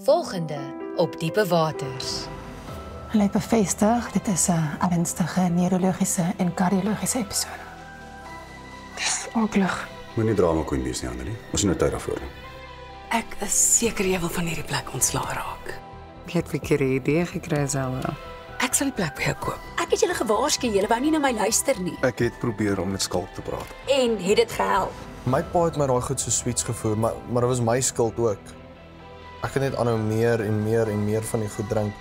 Volgende op Diepe Waters. Hulle het bevestig, dit is 'n ernstige neurologiese en kardiologiese episode. Dis aklig. Moenie drama queen wees nie, Annelie. Ons het nou tyd daarvoor. Ek is seker jy wil van hierdie plek ontslaa raak. Ek het 'n verkeerde idee gekry, Zelda. Ek sal die plek vir jou koop. Ek het julle gewaarsku, julle wou nie na my luister nie. Ek het probeer om met Skalk te praat. En het dit gehelp? My pa het my daai goed so sweets gevoer, maar dit was my skuld ook. Ek het net aanhou meer en meer van die goed drink.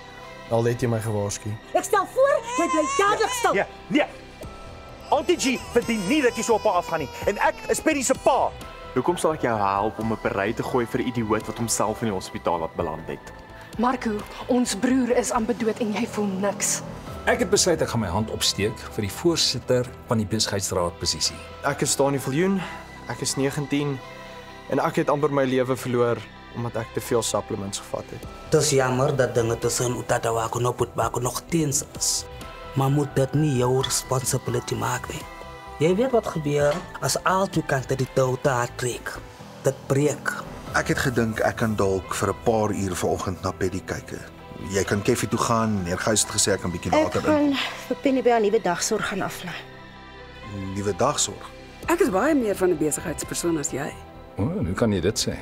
Al het jy my gewaarsku. Ek stel voor, jy bly dadelik stil. Nee. Auntie G verdien nie dat jy so op haar afgaan nie. En ek is Penny se pa. Hoekom sal ek jou help om 'n berei te gooi vir 'n idioot wat homself in die hospitaal laat beland het? Marco, ons broer is amper dood en jy voel niks. Ek het besluit ek gaan my hand opsteek vir die voorsitter van die besigheidsraad posisie. Ek is Dani Viljoen, ek is 19 en ek het amper my lewe verloor omdat ek te veel supplements gevat het. Dis jammer dat dinge tussen Utata Wako en Putbako nog teens is. Maar moet dit nie jou responsibility maak nie. Jy weet wat gebeur as al twee kante die touw te hard trek. Dit breek. Ek het gedink ek kan dalk vir 'n paar uur vanoggend na Paddy kyk. Jy kan Keffie toe gaan. Meneer Gys het gesê ek kan bietjie later in. Ek gaan vir Penny by 'n nuwe dagsorg gaan aflaai. Nuwe dagsorg. Ek is baie meer van 'n besigheidspersoon as jy. Hoe kan jy dit sê?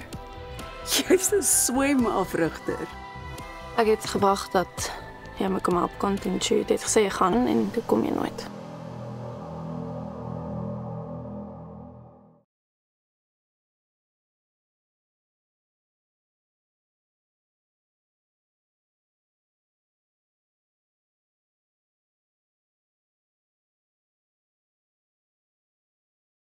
Jy's 'n swemafrigter. Ek het gewag dat jy my kom help kontinue. Dit gesê gaan en toe kom jy nooit.